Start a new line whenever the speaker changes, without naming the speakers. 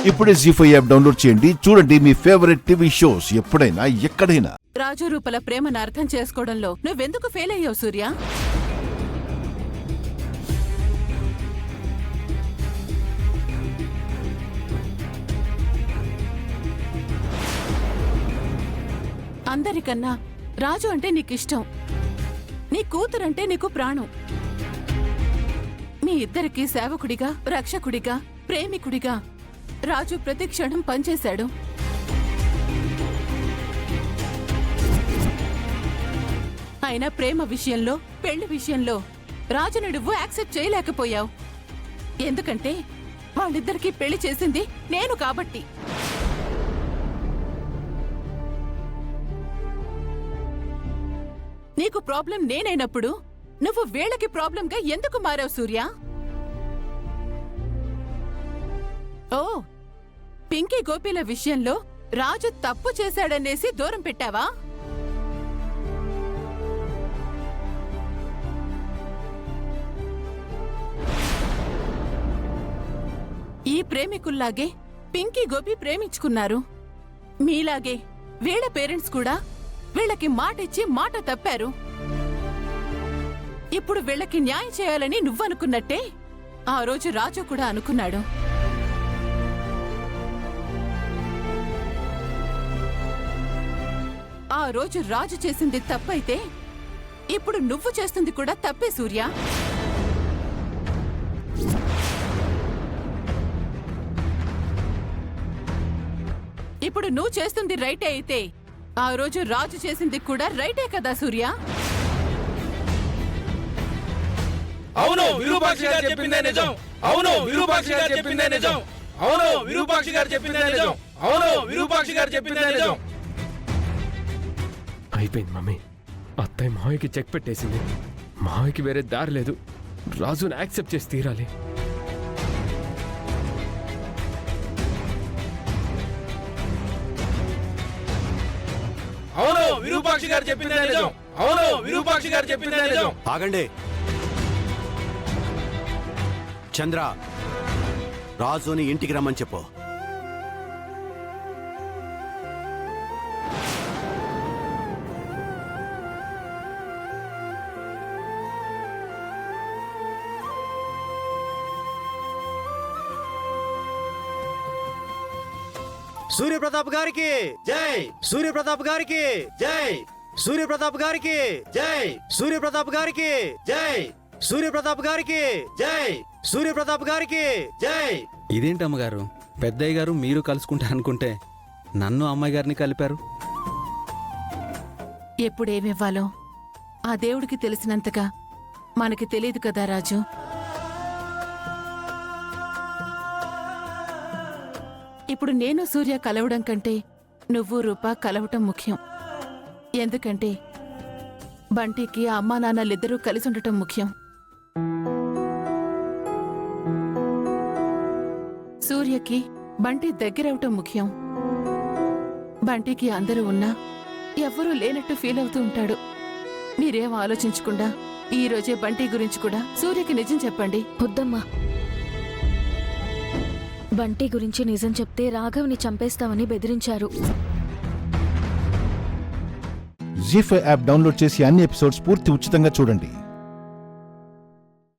ఇప్పుడే జీ5 app download చేయండి. చూడండి మీ ఫేవరెట్ టీవీ షోస్ ఎప్పుడైనా ఎక్కడైనా.
రాజు రూపల ప్రేమను అర్థం చేసుకోవడంలో నువ్వెందుకు ఫెయిల్ అయ్యావు సూర్య? అందరికన్నా రాజు అంటే నీకిష్టం, నీ కూతురంటే నీకు ప్రాణం. మీ ఇద్దరికి సేవకుడిగా, రక్షకుడిగా, ప్రేమికుడిగా రాజు ప్రతి క్షణం పనిచేశాడు. అయినా ప్రేమ విషయంలో, పెళ్లి విషయంలో రాజును నువ్వు యాక్సెప్ట్ చేయలేకపోయావు. ఎందుకంటే వాళ్ళిద్దరికీ పెళ్లి చేసింది నేను కాబట్టి. నీకు ప్రాబ్లం నేనైనప్పుడు నువ్వు వీళ్ళకి ప్రాబ్లంగా ఎందుకు మారావు సూర్య? ఓ, పింకీ గోపీల విషయంలో రాజు తప్పు చేశాడనేసి దూరం పెట్టావా? ఈ ప్రేమికుల్లాగే పింకీ గోపి ప్రేమించుకున్నారు. మీలాగే వీళ్ళ పేరెంట్స్ కూడా వీళ్ళకి మాటిచ్చి మాట తప్పారు. ఇప్పుడు వీళ్ళకి న్యాయం చేయాలని నువ్వనుకున్నట్టే ఆ రోజు రాజు కూడా అనుకున్నాడు. ఆ రోజు రాజు చేసింది తప్పైతే ఇప్పుడు నువ్వు చేస్తుంది కూడా తప్పే సూర్య. ఇప్పుడు నువ్వు చేస్తుంది రైటే అయితే ఆ రోజు రాజు చేసింది కూడా రైటే కదా సూర్య?
అవును, విరూపాక్షి గారు చెప్పిందే నిజం. అవును, విరూపాక్షి గారు చెప్పిందే నిజం. అవును, విరూపాక్షి గారు చెప్పిందే నిజం. అవును, విరూపాక్షి గారు చెప్పిందే నిజం.
అయిపోయింది మమ్మీ. అత్తయ్య మావయ్యకి చెక్ పెట్టేసింది. మావయ్యకి వేరే దారి లేదు. రాజుని యాక్సెప్ట్ చేసి తీరాలి.
అవును, విరూపాక్షి గారు చెప్పిందే నిజం. అవును, విరూపాక్షి గారు చెప్పిందే నిజం.
ఆగండి. చంద్ర, రాజుని ఇంటికి రమ్మని చెప్పు. సూర్యప్రతాప్ గారికి జై, సూర్యప్రతాప్ గారికి జై, సూర్యప్రతాప్ గారికి జై, సూర్యప్రతాప్ గారికి జై, సూర్యప్రతాప్ గారికి జై, సూర్యప్రతాప్ గారికి జై.
ఇదేంటమ్మగారు, పెద్దయ్య గారు మీరు కలుసుకుంటారనుకుంటే నన్ను అమ్మాయి గారిని కలిపారు.
ఎప్పుడేమివ్వాలో ఆ దేవుడికి తెలిసినంతగా మనకి తెలియదు కదా రాజు. ఇప్పుడు నేను సూర్య కలవడం కంటే నువ్వు రూప కలవటం ముఖ్యం. ఎందుకంటే బంటికి అమ్మా నాన్నలిద్దరూ కలిసి ఉండటం ముఖ్యం. సూర్యకి బంటి దగ్గరవటం ముఖ్యం. బంటికి అందరూ ఉన్నా ఎవ్వరూ లేనట్టు ఫీల్ అవుతూ ఉంటాడు. మీరేం ఆలోచించకుండా ఈ రోజే బంటి గురించి కూడా సూర్యకి నిజం చెప్పండి.
వద్దమ్మా, బంటి గురించి నిజం చెప్తే రాఘవ్ని చంపేస్తామని బెదిరించారు.
జీ5 యాప్ డౌన్లోడ్ చేసి అన్ని ఎపిసోడ్స్ పూర్తి ఉచితంగా చూడండి.